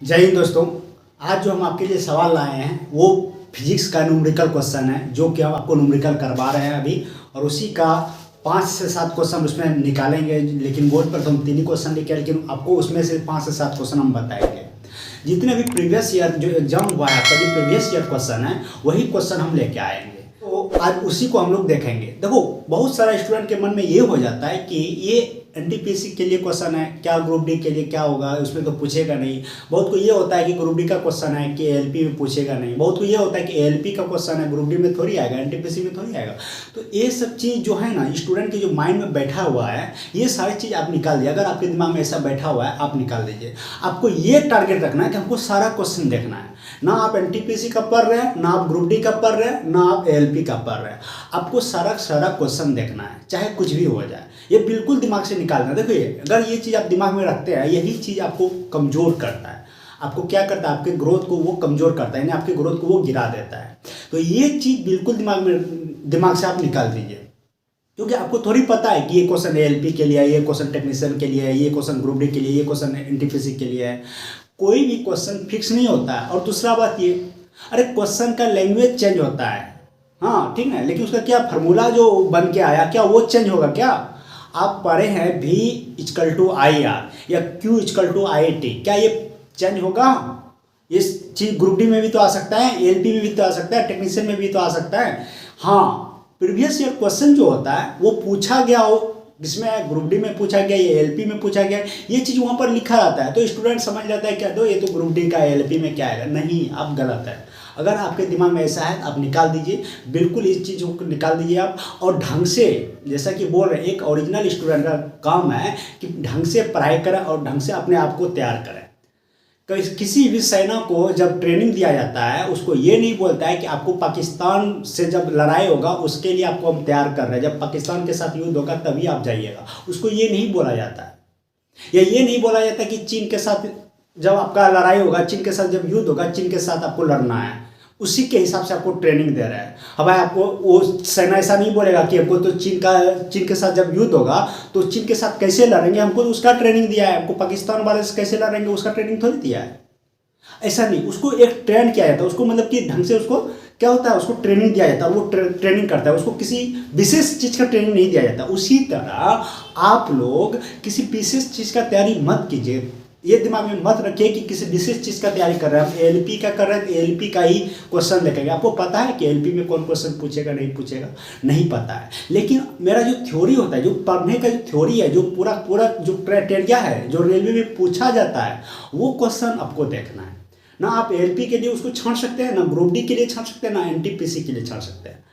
जय हिंद दोस्तों। आज जो हम आपके लिए सवाल लाए हैं वो फिजिक्स का न्यूमेरिकल क्वेश्चन है, जो कि हम आपको न्यूमेरिकल करवा रहे हैं अभी, और उसी का 5 से 7 क्वेश्चन उसमें निकालेंगे। लेकिन बोर्ड पर तो हम 3 ही क्वेश्चन लिखे, लेकिन आपको उसमें से 5 से 7 क्वेश्चन हम बताएंगे। जितने भी प्रीवियस ईयर जो एग्जाम हुआ है आपका, जो प्रीवियस ईयर क्वेश्चन है वही क्वेश्चन हम लेके आएंगे। तो आज उसी को हम लोग देखेंगे। देखो, बहुत सारा स्टूडेंट के मन में ये हो जाता है कि ये एनटीपीसी के लिए क्वेश्चन है, क्या ग्रुप डी के लिए क्या होगा, उसमें तो पूछेगा नहीं। बहुत को ये होता है कि ग्रुप डी का क्वेश्चन है कि एएलपी में पूछेगा नहीं। बहुत को ये होता है कि एएलपी का क्वेश्चन है, ग्रुप डी में थोड़ी आएगा, एनटीपीसी में थोड़ी आएगा। तो ये सब चीज़ जो है ना, स्टूडेंट के जो माइंड में बैठा हुआ है, ये सारी चीज़ आप निकाल दीजिए। अगर आपके दिमाग में ऐसा बैठा हुआ है, आप निकाल दीजिए। आपको ये टारगेट रखना है कि हमको सारा क्वेश्चन देखना है। ना आप एनटीपीसी का पढ़ रहे हैं, ना आप ग्रुप डी का पढ़ रहे हैं, ना आप एएलपी का पढ़ रहे हैं। आपको सारा क्वेश्चन देखना है, चाहे कुछ भी हो जाए। ये बिल्कुल दिमाग से निकालना। देखिए, अगर ये चीज़ आप दिमाग में रखते हैं, यही चीज़ आपको कमज़ोर करता है। आपको क्या करता है, आपके ग्रोथ को वो कमज़ोर करता है, यानी आपके ग्रोथ को वो गिरा देता है। तो ये चीज़ बिल्कुल दिमाग से आप निकाल दीजिए, क्योंकि आपको थोड़ी पता है कि ये क्वेश्चन एएलपी के लिए है, ये क्वेश्चन टेक्नीशियन के लिए है, ये क्वेश्चन ग्रुप डी के लिए, ये क्वेश्चन एनटीपीसी के लिए है। कोई भी क्वेश्चन फिक्स नहीं होता है। और दूसरा बात ये, अरे क्वेश्चन का लैंग्वेज चेंज होता है, हाँ ठीक है, लेकिन उसका क्या फार्मूला जो बन के आया, क्या वो चेंज होगा? क्या आप पढ़े हैं V=IR या Q=IAT, क्या ये चेंज होगा? ये चीज़ ग्रुप डी में भी तो आ सकता है, एएलपी में भी तो आ सकता है, टेक्नीशियन में भी तो आ सकता है। हाँ, प्रीवियस ईयर क्वेश्चन जो होता है वो पूछा गया हो, जिसमें ग्रुप डी में पूछा गया, ये एएलपी में पूछा गया, ये चीज़ वहाँ पर लिखा रहता है। तो स्टूडेंट समझ जाता है क्या, दो ये तो ग्रुप डी का, एएलपी में क्या आएगा। नहीं, आप गलत है। अगर आपके दिमाग में ऐसा है, आप निकाल दीजिए, बिल्कुल इस चीज़ को निकाल दीजिए आप। और ढंग से, जैसा कि बोल रहे हैं, एक ओरिजिनल स्टूडेंट का काम है कि ढंग से पढ़ाई करें और ढंग से अपने आप को तैयार करें। किसी भी सेना को जब ट्रेनिंग दिया जाता है, उसको ये नहीं बोलता है कि आपको पाकिस्तान से जब लड़ाई होगा उसके लिए आपको हम तैयार कर रहे हैं, जब पाकिस्तान के साथ युद्ध होगा तभी आप जाइएगा। उसको ये नहीं बोला जाता है। या ये नहीं बोला जाता कि चीन के साथ जब आपका लड़ाई होगा, चीन के साथ जब युद्ध होगा, चीन के साथ आपको लड़ना है, उसी के हिसाब से आपको ट्रेनिंग दे रहा है। अब भाई, आपको वो सेना ऐसा नहीं बोलेगा कि हमको तो चीन के साथ जब युद्ध होगा तो चीन के साथ कैसे लड़ेंगे, हमको तो उसका ट्रेनिंग दिया है। हमको पाकिस्तान वाले से कैसे लड़ेंगे उसका ट्रेनिंग थोड़ी दिया है। ऐसा नहीं, उसको एक ट्रेन किया जाता है। उसको मतलब कि ढंग से उसको क्या होता है, उसको ट्रेनिंग दिया जाता है, वो ट्रेनिंग करता है। उसको किसी विशेष चीज़ का ट्रेनिंग नहीं दिया जाता। उसी तरह आप लोग किसी विशेष चीज़ का तैयारी मत कीजिए। ये दिमाग में मत रखिए कि किसी विशेष चीज़ का तैयारी कर रहे हैं। हम एएलपी का कर रहे हैं, एएलपी का ही क्वेश्चन देखेंगे। आपको पता है कि एएलपी में कौन क्वेश्चन पूछेगा, नहीं पूछेगा, नहीं पता है। लेकिन मेरा जो थ्योरी होता है, जो पढ़ने का जो थ्योरी है, जो पूरा जो क्राइटेरिया है, जो रेलवे में पूछा जाता है, वो क्वेश्चन आपको देखना है। ना आप एएलपी के लिए उसको छांट सकते हैं, ना ग्रुप डी के लिए छांट सकते हैं, ना एनटीपीसी के लिए छांट सकते हैं।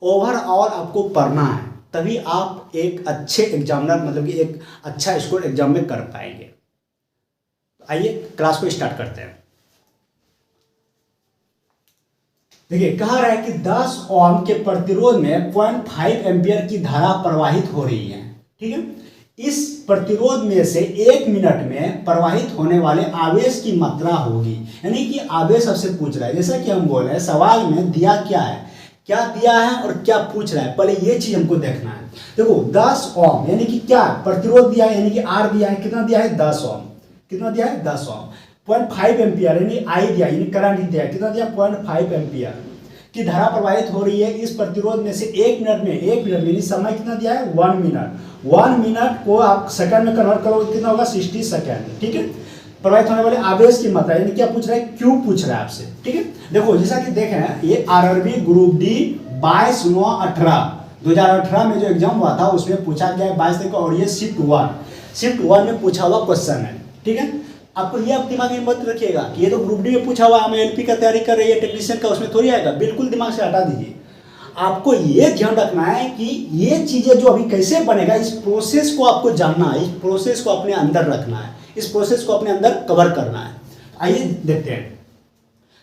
ओवरऑल आपको पढ़ना है, तभी आप एक अच्छे एग्जामिनर, मतलब कि एक अच्छा स्कोर एग्जाम में कर पाएंगे। आइए क्लास को स्टार्ट करते हैं। देखिए, कहा रहा है कि 10 ओम के प्रतिरोध में 0.5 एम्पियर की धारा प्रवाहित हो रही है। ठीक है, इस प्रतिरोध में से 1 मिनट में प्रवाहित होने वाले आवेश की मात्रा होगी। यानी कि आवेश आपसे पूछ रहा है, जैसा कि हम बोल रहे हैं सवाल में दिया क्या है, क्या दिया है और क्या पूछ रहा है, पहले ये चीज हमको देखना है। देखो, 10 ओम यानी कि क्या प्रतिरोध दिया है, यानी कि आर दिया है, कितना दिया है, 10 ओम। कितना दिया है, 10 ओम। 0.5 एम्पियर यानी आई दिया, यानी करंट दिया है, कितना दिया, 0.5 एम्पियर की धारा प्रवाहित हो रही है इस प्रतिरोध में से 1 मिनट में। 1 मिनट यानी समय कितना दिया है, 1 मिनट। 1 मिनट को आप सेकंड में कन्वर्ट करोगे, कितना होगा, 60 सेकंड। ठीक है, प्रवाहित होने वाले आवेश की मात्रा, यानी क्या पूछ रहा है, क्यू पूछ रहा है आपसे। ठीक है, देखो जैसा कि देखें, ये आरआरबी ग्रुप डी 22/9/18 2018 में जो एग्जाम हुआ था उसमें पूछा गया है 22 तक। और ये शिफ्ट 1 में पूछा हुआ क्वेश्चन है। ठीक है, आपको ये आप दिमाग में मत रखिएगा कि ये तो ग्रुप डी में पूछा हुआ, हम एएलपी का तैयारी कर रहे हैं, टेक्नीशियन का, उसमें थोड़ी आएगा। बिल्कुल दिमाग से हटा दीजिए। आपको ये ध्यान रखना है कि ये चीजें जो अभी कैसे बनेगा, इस प्रोसेस को आपको जानना है, इस प्रोसेस को अपने अंदर रखना है, इस प्रोसेस को अपने अंदर कवर करना है। आइए देखते हैं।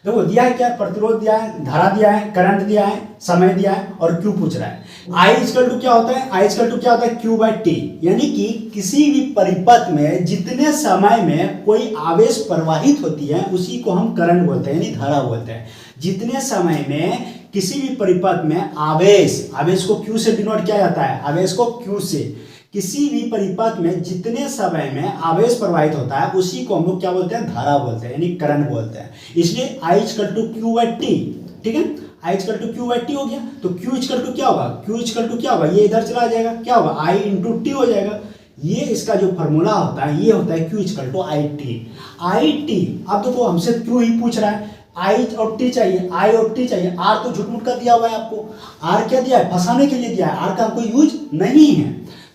देखो, दिया है क्या, प्रतिरोध दिया है, धारा दिया है, करंट दिया है, समय दिया है और क्यू पूछ रहा है। I= क्या होता है, I= क्या होता है, Q/T। यानी कि किसी भी परिपथ में जितने समय में कोई आवेश प्रवाहित होती है उसी को हम करंट बोलते हैं, यानी धारा बोलते हैं। जितने समय में किसी भी परिपथ में आवेश को Q से डिनोट किया जाता है, आवेश को Q से किसी भी परिपथ में जितने समय में आवेश प्रवाहित होता है उसी को हम लोग क्या बोलते हैं, धारा बोलते हैं, यानी करंट बोलते हैं। इसलिए I equal to Q by T, ठीक है, I equal to Q by T हो गया। तो Q इक्वल टू क्या होगा, Q इक्वल टू क्या होगा, ये इधर चला जाएगा, क्या होगा, I इंटू टी हो जाएगा। ये इसका जो फॉर्मूला होता है ये होता है Q equal to I T. I T, अब देखो हमसे Q ही पूछ रहा है, आई और टी चाहिए, आई और टी चाहिए। आर तो झूठ मूठ का दिया हुआ है आपको, आर क्या दिया है, फंसाने के लिए दिया है, आर का हमको यूज नहीं है।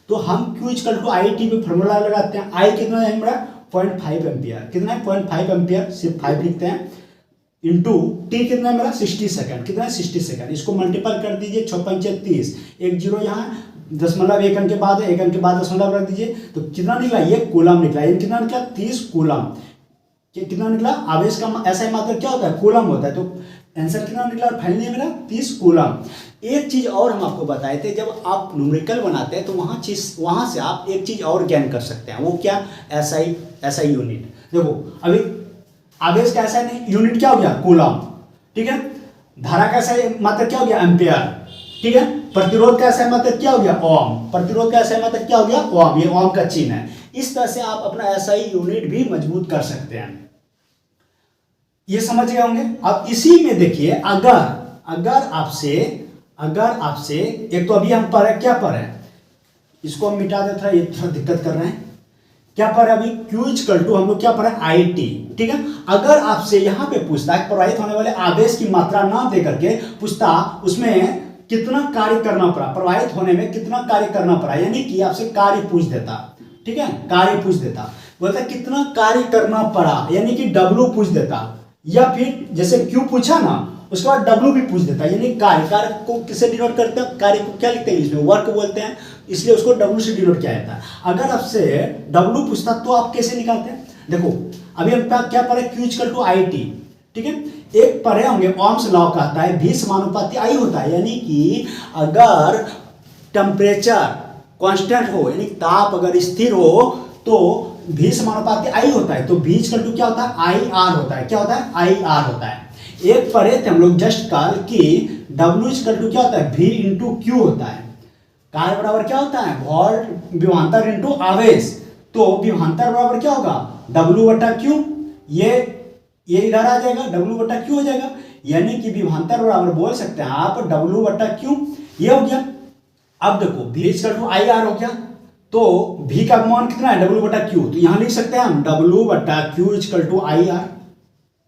तो हम Q equal to I T पे फॉर्मूला लगाते हैं। आई कितना है हमारा 0.5 एम्पियर, कितना है 0.5 एम्पियर, सिर्फ 5 लिखते हैं, इंटू टी कितना है मेरा 60 सेकंड, कितना है 60 सेकंड। इसको मल्टीपल कर दीजिए, 6 पंचे 30, एक जीरो यहाँ, दशमलव एक अंक के बाद है, एक अंक के बाद दशमलव रख दीजिए, तो कितना निकला, ये कूलम निकला। ये कितना निकला 30 कूलम। कितना निकला, आवेश का ऐसा मात्रा क्या होता है, कूलम होता है। तो आंसर कितना निकला फाइनली मेरा 30 कूलम। एक चीज और हम आपको बताए थे, जब आप न्यूमेरिकल बनाते हैं तो वहां से आप एक चीज और ज्ञान कर सकते हैं, वो क्या, एसआई यूनिट। देखो अभी आवेश का ऐसा यूनिट क्या हो गया, कूलम, ठीक है। धारा का ऐसा मात्रा क्या हो गया, एम्पियर, ठीक है। प्रतिरोध का ऐसा मात्रा क्या हो गया, ओम। प्रतिरोध का ऐसा मात्रा क्या हो गया, ओम। ये ओम का चिन्ह है। इस तरह से आप अपना एसआई यूनिट भी मजबूत कर सकते हैं। ये समझ गए होंगे। अब इसी में देखिए, अगर आपसे एक तो अभी हम पर है, क्या पर है, इसको हम मिटा देते हैं, ये थोड़ा दिक्कत कर रहे हैं। क्या पर है अभी, Q इक्वल टू हम लोग क्या पर है, आई टी, ठीक है। अगर आपसे यहां पे पूछता है प्रवाहित होने वाले आवेश की मात्रा ना दे करके पूछता उसमें कितना कार्य करना पड़ा, प्रवाहित होने में कितना कार्य करना पड़ा, यानी कि आपसे कार्य पूछ देता, ठीक है, कार्य पूछ देता, बोलता कितना कार्य करना पड़ा, यानी कि W पूछ देता, या फिर जैसे Q पूछा ना उसके बाद W भी पूछ देता, यानी कार्य को किससे डिनोट करते हैं, कार्य को क्या लिखते हैं इसमें, वर्क बोलते हैं, इसलिए उसको W से डिनोट किया जाता है। अगर आपसे W पूछता तो आप कैसे निकालते हैं, देखो अभी हम क्या पढ़े, Q equal to I T, ठीक है। एक पढ़े होंगे ओम्स लॉ कहता है V समानुपाती I होता है, यानी कि अगर टेम्परेचर कांस्टेंट हो, यानी ताप अगर स्थिर हो तो V समानुपाती I होता है। तो V इक्वल टू क्या होता है, आई आर होता है, क्या होता है, आई आर होता है। एक पढ़े थे हम लोग जस्ट कल कि W इक्वल टू क्या होता है, V इंटू क्यू होता है। कार्य बराबर क्या होता है, वोल्ट विभवांतर इंटू आवेश। तो विभवांतर बराबर क्या होगा, W बटा क्यू, ये इधर आ जाएगा, W बटा क्यू हो जाएगा, यानी कि विभवांतर बराबर बोल सकते हैं आप W बटा क्यू, ये हो गया। अब देखो V equal to I R हो गया, तो V का मान कितना है, W बटा क्यू, तो यहां लिख सकते हैं हम W बटा Q equal to I R,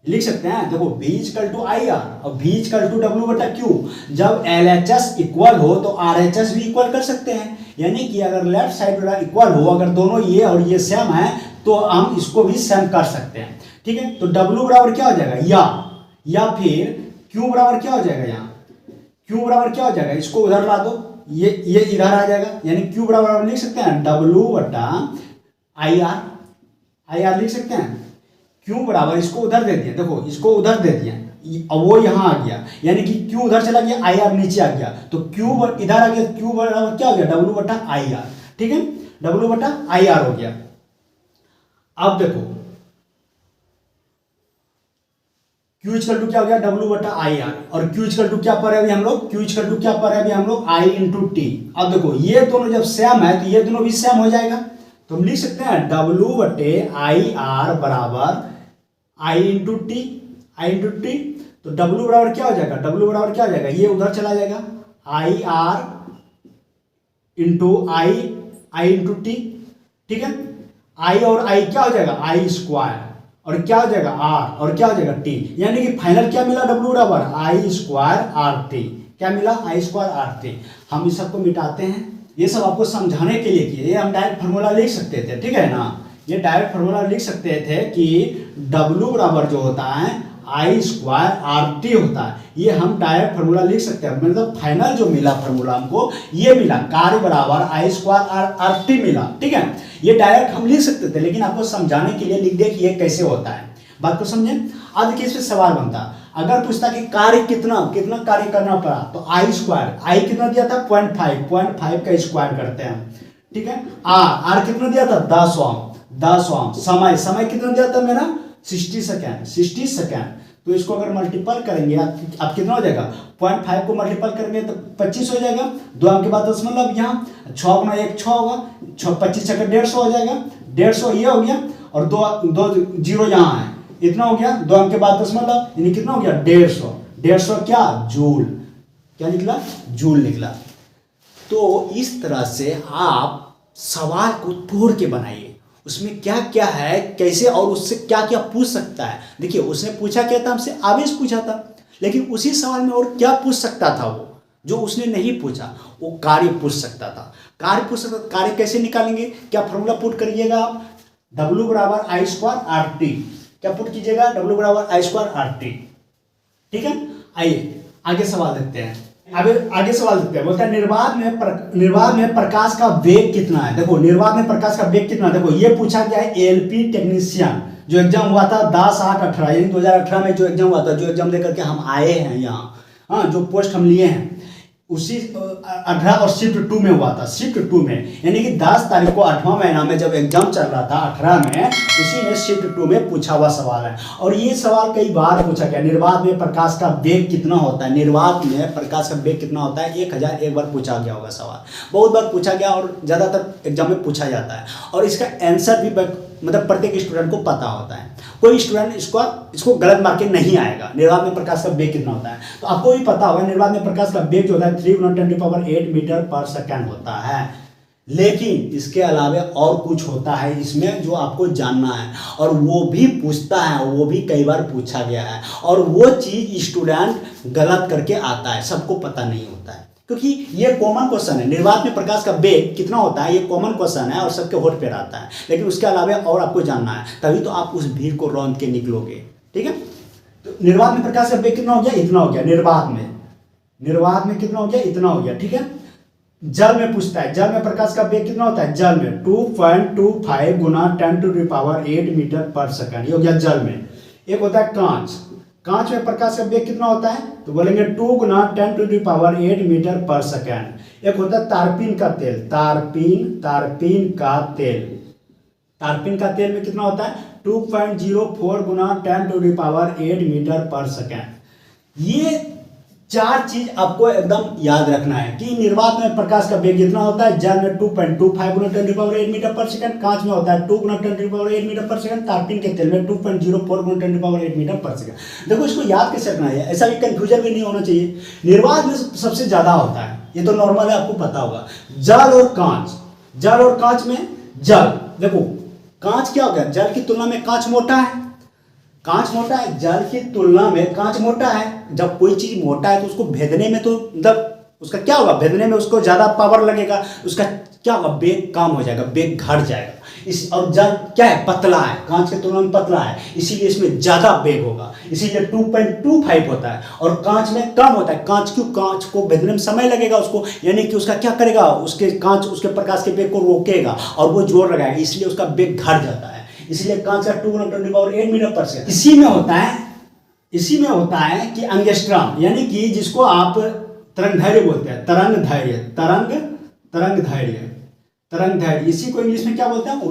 लिख सकते हैं। देखो V equal to I R और V इक्वल टू W बटा क्यू, जब LHS इक्वल हो तो RHS भी इक्वल कर सकते हैं, यानी कि अगर लेफ्ट साइड वाला इक्वल हो, अगर दोनों ये और ये सेम है तो हम इसको भी सेम कर सकते हैं, ठीक है। तो W बराबर क्या हो जाएगा, या फिर Q बराबर क्या हो जाएगा, यहाँ Q बराबर क्या हो जाएगा, इसको उधर ला दो, ये इधर आ जाएगा, यानी Q बराबर लिख सकते हैं W बटा आई आर लिख सकते हैं। Q बराबर इसको उधर दे दिया, देखो इसको उधर दे दिया, अब वो यहाँ आ गया, यानी कि Q उधर चला गया, आई आर नीचे आ गया, तो Q इधर आ गया, Q बराबर क्या हो गया, W बटा आई आर, ठीक है, W बटा आई आर हो गया। अब देखो Q इक्वल टू क्या हो गया, W बटा आई आर, और Q इक्वल टू क्या पर है अभी हम लोग, Q इक्वल टू क्या पर है अभी हम लोग, I इंटू टी। अब देखो ये दोनों जब सेम है तो ये दोनों भी सेम हो जाएगा, तो हम लिख सकते हैं W बटे आई आर बराबर I इंटू टी, तो W बराबर क्या हो जाएगा, W बराबर क्या हो जाएगा, ये उधर चला जाएगा, I R into I into T, ठीक है। I और I क्या हो जाएगा, आई स्क्वायर, और क्या हो जाएगा R, और क्या हो जाएगा T, यानी कि फाइनल क्या मिला, W बराबर आई स्क्वायर आर टी, क्या मिला, आई स्क्वायर आर टी। हम इस सबको मिटाते हैं, ये सब आपको समझाने के लिए किए, ये हम डायरेक्ट फार्मूला लिख सकते थे, ठीक है ना, ये डायरेक्ट फार्मूला लिख सकते थे कि W बराबर जो होता है आई स्क्वायर आर टी होता है, ये हम डायरेक्ट फार्मूला लिख सकते हैं। मतलब फाइनल जो मिला फार्मूला हमको ये मिला, कार्य बराबर आई स्क्वायर आर टी मिला, ठीक है। ये डायरेक्ट हम लिख सकते थे, लेकिन आपको समझाने के लिए लिख दिया कि ये कैसे होता है, बात को समझे। अब देखिए इस पे सवाल बनता, अगर पूछता कि कार्य कितना कार्य करना पड़ा, तो आई स्क्वायर, आई कितना दिया था 0.5 का स्क्वायर करते हैं, ठीक है। आर कितना दिया था 10 ओम, समय कितना दिया था मेरा 60 सेकेंड, तो इसको अगर मल्टीपल करेंगे आप कितना हो जाएगा, 0.5 को मल्टीपल करेंगे तो 25 हो जाएगा। 2 अंक के बाद दशमलव यहाँ 6 गुना 1 6 होगा, 25 छक्का 150 हो जाएगा, 150 ये हो गया और दो जीरो यहाँ है, इतना हो गया। 2 अंक के बाद दशमलव यानी कितना हो गया 150, 150 क्या जूल, क्या निकला जूल निकला। तो इस तरह से आप सवाल को तोड़ के बनाइए, उसमें क्या क्या है कैसे और उससे क्या क्या पूछ सकता है। देखिए उसने पूछा क्या था हमसे, आवेश पूछा था, लेकिन उसी सवाल में और क्या पूछ सकता था वो जो उसने नहीं पूछा, वो कार्य पूछ सकता था। कार्य पूछ सकता, कार्य कैसे निकालेंगे, क्या फॉर्मूला पुट करिएगा आप, W बराबर I स्क्वायर RT, क्या पुट कीजिएगा W बराबर I स्क्वायर RT, ठीक है। आइए आगे सवाल देखते हैं, आगे सवाल देखते हैं। बोलता है निर्वात में प्रकाश का वेग कितना है। देखो निर्वात में प्रकाश का वेग कितना है, देखो ये पूछा गया है LP टेक्नीशियन जो एग्जाम हुआ था 10/8/18 यानी 2018 में जो एग्जाम हुआ था, जो एग्जाम देकर के हम आए हैं यहाँ, हाँ जो पोस्ट हम लिए हैं उसी 18 और शिफ्ट 2 में हुआ था, शिफ्ट 2 में यानी कि 10 तारीख को 8वां महीना में जब एग्जाम चल रहा था 18 में, उसी में शिफ्ट 2 में पूछा हुआ सवाल है। और ये सवाल कई बार पूछा गया, निर्वात में प्रकाश का वेग कितना होता है, निर्वात में प्रकाश का वेग कितना होता है, 1001 बार पूछा गया होगा सवाल, बहुत बार पूछा गया और ज़्यादातर एग्जाम में पूछा जाता है। और इसका आंसर भी मतलब प्रत्येक स्टूडेंट को पता होता है, कोई स्टूडेंट इसको गलत मार्किंग नहीं आएगा। निर्वात में प्रकाश का वेग कितना होता है तो आपको भी पता होगा, निर्वात में प्रकाश का वेग जो होता है 3 × 10⁸ मीटर पर सेकंड होता है। लेकिन इसके अलावा और कुछ होता है इसमें जो आपको जानना है, और वो भी पूछता है, वो भी कई बार पूछा गया है, और वो चीज़ स्टूडेंट गलत करके आता है, सबको पता नहीं होता है, क्योंकि ये कॉमन क्वेश्चन है। निर्वात में प्रकाश का वेग कितना होता है ये कॉमन क्वेश्चन है और सबके होठ पे रहता है, लेकिन उसके अलावा और आपको जानना है, तभी तो आप उस भीड़ को रौंद के निकलोगे, ठीक है। तो निर्वात में प्रकाश का वेग कितना हो गया, इतना हो गया। निर्वात में कितना हो गया, इतना हो गया, ठीक है। जल में पूछता है, जल में प्रकाश का वेग कितना होता है, जल में 2.25 × 10⁸ मीटर पर सेकंड, ये हो गया जल में। एक होता है कांच में प्रकाश का वेग कितना होता है तो बोलेंगे 2 × 10⁸ मीटर पर सेकंड। एक होता है तारपीन का तेल, तारपीन का तेल में कितना होता है 2.04 × 10⁸ मीटर पर सेकंड। ये 4 चीज आपको एकदम याद रखना है कि निर्वात में प्रकाश का वेग कितना होता है, जल में 2.25 × 10⁸ मीटर पर सेकंड, कांच में होता है 2 × 10⁸ मीटर पर सेकंड, तारपीन के तेल में 2.04 × 10⁸ मीटर पर सेकंड। देखो इसको याद कैसे रखना है, ऐसा भी कंफ्यूजन भी नहीं होना चाहिए। निर्वात में सबसे ज्यादा होता है, ये तो नॉर्मल है आपको पता होगा। जल और कांच में जल, देखो कांच क्या हो गया, जल की तुलना में कांच मोटा है, जल की तुलना में कांच मोटा है। जब कोई चीज मोटा है तो उसको भेदने में तो मतलब उसका क्या होगा, भेदने में उसको ज्यादा पावर लगेगा, उसका क्या होगा वेग कम हो जाएगा, वेग घट जाएगा। और जल क्या है, पतला है, कांच की तुलना में पतला है, इसीलिए इसमें ज्यादा वेग होगा, इसीलिए 2.25 होता है और कांच में कम होता है। कांच को भेदने में समय लगेगा उसको, यानी कि उसका क्या करेगा, उसके प्रकाश के वेग को रोकेगा और वो जोर लगाएगा, इसलिए उसका वेग घट जाता है। इसलिए कांच का 2 × 10⁸ मीटर पर सेकंड। इसी में होता है कि एंगस्ट्रॉम, यानी कि जिसको आप तरंग धैर्य बोलते हैं, तरंग धैर्य, इसी को इंग्लिश में क्या बोलते हैं,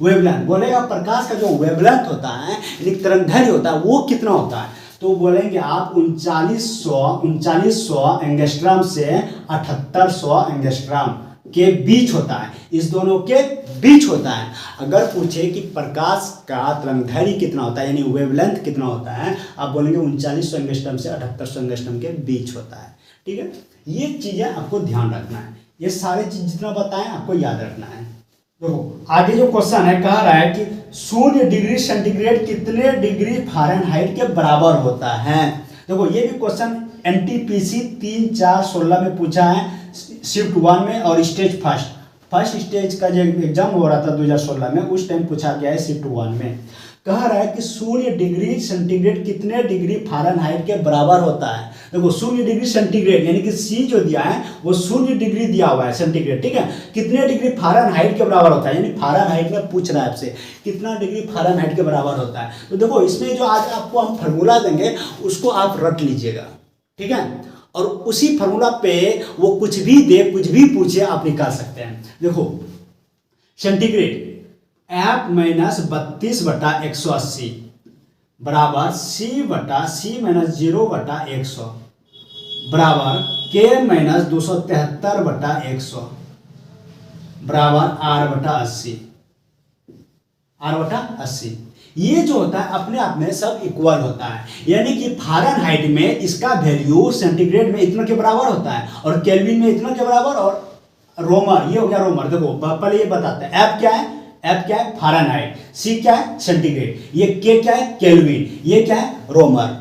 वेवलेंथ। बोलेगा प्रकाश का जो वेवलेंथ होता है यानी तरंग धैर्य होता है वो कितना होता है, तो बोलेंगे आप 3900 एंगस्ट्रॉम से 7800 एंगस्ट्रॉम के बीच होता है, इस दोनों के बीच होता है। अगर पूछे कि प्रकाश का तरंगदैर्घ्य कितना होता है यानी वेवलेंथ कितना होता है, आप बोलेंगे 3900 एंगस्ट्रॉम से 7800 एंगस्ट्रॉम के बीच होता है, ठीक है। ये चीजें आपको ध्यान रखना है, ये सारे चीज जितना बताएं आपको याद रखना है। तो आगे जो क्वेश्चन है कह रहा है कि 0 डिग्री सेंटीग्रेड कितने डिग्री फ़ारेनहाइट के बराबर होता है। देखो ये भी क्वेश्चन NTPC 3/4/16 में पूछा है, शिफ्ट 1 में और स्टेज फर्स्ट स्टेज का जो एग्जाम हो रहा था 2016 में, उस टाइम पूछा गया है शिफ्ट 1 में। कह रहा है कि 0 डिग्री सेंटीग्रेड कितने डिग्री फ़ारेनहाइट के बराबर होता है। देखो 0 डिग्री सेंटीग्रेड यानी कि C जो दिया है वो 0 डिग्री दिया हुआ है सेंटीग्रेड, ठीक है। कितने डिग्री फ़ारेनहाइट के बराबर होता है, यानी फ़ारेनहाइट में पूछ रहा है आपसे कितना डिग्री फ़ारेनहाइट के बराबर होता है। तो देखो इसमें जो आज आपको हम फार्मूला देंगे उसको आप रट लीजिएगा, ठीक है, और उसी फार्मूला पे वो कुछ भी दे, कुछ भी पूछे, आप निकाल सकते हैं। देखो सेंटीग्रेड F - 32/180 बराबर सी बटा सी माइनस 0/100 बराबर के माइनस 273/100 बराबर r/80। ये जो होता है अपने आप में सब इक्वल होता है, यानी कि फ़ारेनहाइट में इसका वैल्यू सेंटीग्रेड में इतना के बराबर होता है और केल्विन में इतना के बराबर, और रोमर ये हो गया रोमर। देखो पहले ये बताते हैं एफ क्या है, एफ क्या है फ़ारेनहाइट, सी क्या है सेंटीग्रेड, ये के क्या है केल्विन, ये क्या है रोमर।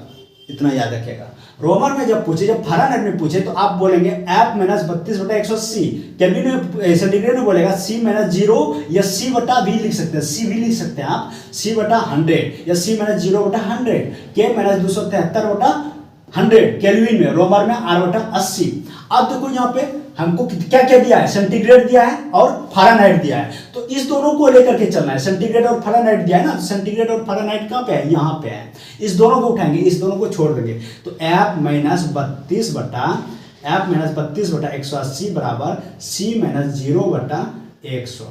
इतना याद रखिएगा। रोमर में जब पूछे, जब फ़ारेनहाइट में पूछे तो आप बोलेंगे एफ माइनस 32/180, केल्विन में सेंटीग्रेड में बोलेगा सी माइनस 0 या सी बटा भी लिख सकते हैं, सी भी लिख सकते हैं आप, सी बटा 100 या सी माइनस 0/100, के माइनस 273/100 केल्विन में, रोमर में r/80। अब देखो यहाँ पे हमको क्या क्या दिया है, सेंटीग्रेड दिया है और फ़ारेनहाइट दिया है, तो इस दोनों को लेकर के चलना है। सेंटीग्रेड और फ़ारेनहाइट दिया है ना, सेंटीग्रेड और फ़ारेनहाइट कहाँ पे है, यहाँ पे है। इस दोनों को उठाएंगे, इस दोनों को छोड़ देंगे, तो f माइनस 32/180 बराबर c माइनस 0/100।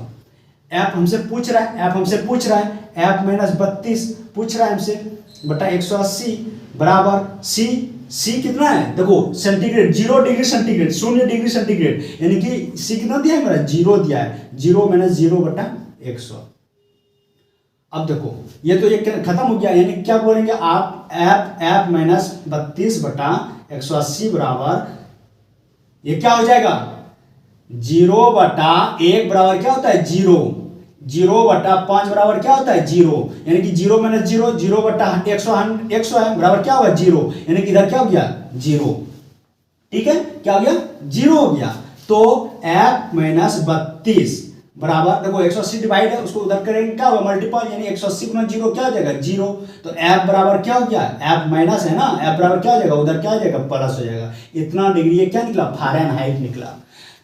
f हमसे पूछ रहा है, f माइनस 32 पूछ रहा है हमसे बटा 180 बराबर c कितना है, देखो centigrade 0 degree centigrade, 0 degree centigrade, यानी कि c कितना दिया है मेरा 0 दिया है, 0 माइनस 0/100। अब देखो ये तो ये खत्म हो गया, यानी क्या बोलेंगे आप f माइनस 32/180 बराबर ये क्या हो जाएगा 0/1 बराबर क्या होता है 0/5 बराबर क्या होता है 0, यानी कि 0 माइनस 0, 0/100 है बराबर क्या होगा 0, यानी कि इधर क्या हो गया 0। ठीक है, क्या हो गया 0 हो गया। तो f माइनस 32 बराबर देखो 180 डिवाइड है, उसको उधर करेंगे क्या होगा मल्टीपल, यानी 180 गुना 0 क्या हो जाएगा 0। तो f बराबर क्या हो गया, f माइनस है ना, f बराबर क्या हो जाएगा उधर क्या हो जाएगा प्लस हो जाएगा। इतना डिग्री ये क्या निकला फ़ारेनहाइट निकला।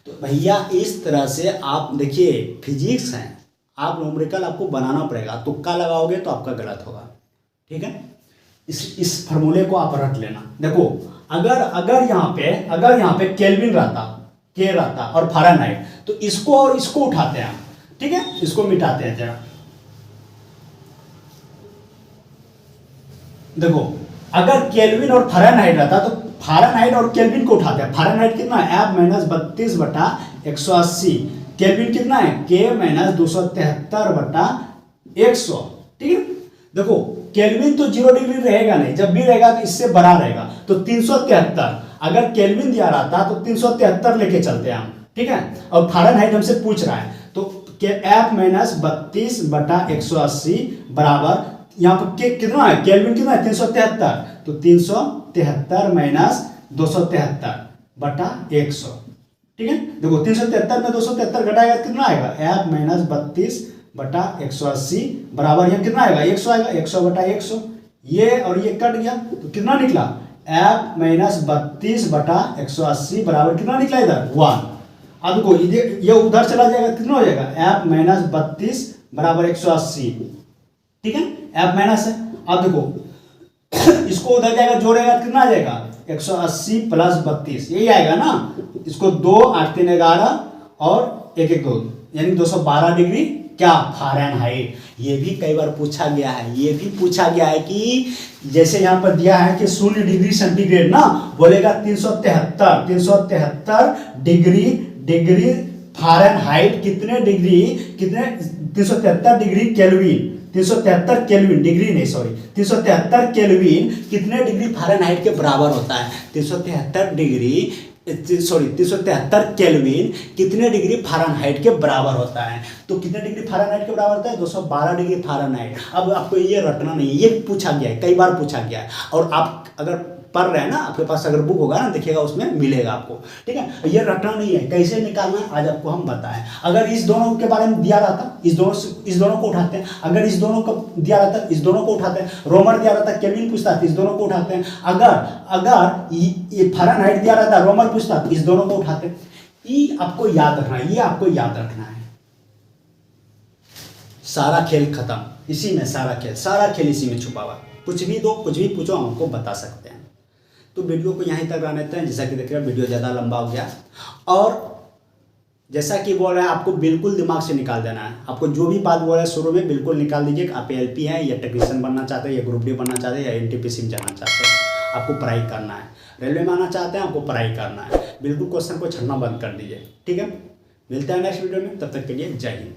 तो भैया इस तरह से आप देखिए फिजिक्स है, आप न्यूमेरिकल आपको बनाना पड़ेगा, तुक्का लगाओगे तो आपका गलत होगा। ठीक है, इस फार्मूले को आप रट लेना। देखो अगर यहाँ पे केल्विन रहता, के रहता और फ़ारेनहाइट, तो इसको और इसको उठाते हैं। ठीक है, इसको मिटाते हैं जरा। देखो अगर केल्विन और फ़ारेनहाइट रहता तो फ़ारेनहाइट और केल्विन को उठाते हैं। फ़ारेनहाइट कितना है f माइनस 32/180, केल्विन कितना है के माइनस 273/100। ठीक है, देखो केल्विन तो 0 डिग्री रहेगा नहीं, जब भी रहेगा तो इससे बड़ा रहेगा, तो 373। अगर केल्विन दिया रहता तो 373 लेके चलते हैं हम। ठीक है, और फ़ारेनहाइट हमसे पूछ रहा है, तो f माइनस 32/180 बराबर यहाँ पर कितना है केल्विन कितना है 373, तो 373 माइनस 273/100। ठीक है, देखो 373 में 273 घटाएगा कितना आएगा f माइनस 32/180 बराबर यहाँ कितना आएगा 100 आएगा, 100/100, ये और ये कट गया तो कितना निकला f माइनस 32/180 बराबर कितना निकला इधर 1। अब देखो ये उधर चला जाएगा कितना हो जाएगा f माइनस 32 बराबर 180। ठीक है, f माइनस है। अब देखो इसको उधर जाएगा जोड़ेगा कितना आ जाएगा 180 प्लस 32, यही आएगा ना। इसको 2 8 3 11 और 1 1 2, यानी 212 डिग्री क्या फ़ारेनहाइट। ये भी कई बार पूछा गया है, ये भी पूछा गया है कि जैसे यहाँ पर दिया है कि 0 डिग्री सेंटीग्रेड ना, बोलेगा 373 डिग्री फ़ारेनहाइट कितने डिग्री, कितने 373 डिग्री केल्विन, 373 केल्विन डिग्री नहीं सॉरी 373 केल्विन कितने डिग्री फ़ारेनहाइट के बराबर होता है। 373 केल्विन कितने डिग्री फ़ारेनहाइट के बराबर होता है। तो कितने डिग्री फ़ारेनहाइट के बराबर होता है 212 डिग्री फ़ारेनहाइट। अब आपको ये रटना नहीं है, ये पूछा गया है, कई बार पूछा गया है, और आप अगर पढ़ रहे हैं ना, आपके पास अगर बुक होगा ना देखिएगा उसमें मिलेगा आपको। ठीक है, ये रटना नहीं है, कैसे निकालना है आज आपको हम बताएं। अगर इस दोनों के बारे में दिया रहता, इस दोनों को उठाते हैं। अगर इस दोनों को दिया रहता इस दोनों को उठाते हैं। रोमर दिया रहता केल्विन पूछता इस दोनों को उठाते हैं। अगर ये फ़ारेनहाइट दिया रहता रोमर पूछता इस दोनों को उठाते हैं। ये आपको याद रखना है, ये आपको याद रखना है। सारा खेल खत्म इसी में, सारा खेल इसी में छुपा हुआ। कुछ भी दो, कुछ भी पूछो, हम आपको बता सकते हैं। तो वीडियो को यहीं तक रहने देते हैं, जैसा कि देख रहे हैं वीडियो ज़्यादा लंबा हो गया। और जैसा कि बोल रहे हैं आपको बिल्कुल दिमाग से निकाल देना है। आपको जो भी बात बोल रहे हैं शुरू में बिल्कुल निकाल दीजिए कि आप एलपी हैं या टेक्नीशियन बनना चाहते हैं या ग्रुप डी बनना चाहते हैं या एनटीपीसी में जाना चाहते हैं। आपको पढ़ाई करना है, रेलवे में आना चाहते हैं आपको पढ़ाई करना है। बिल्कुल क्वेश्चन को छड़ना बंद कर दीजिए। ठीक है, मिलते हैं नेक्स्ट वीडियो में, तब तक के लिए जय हिंद।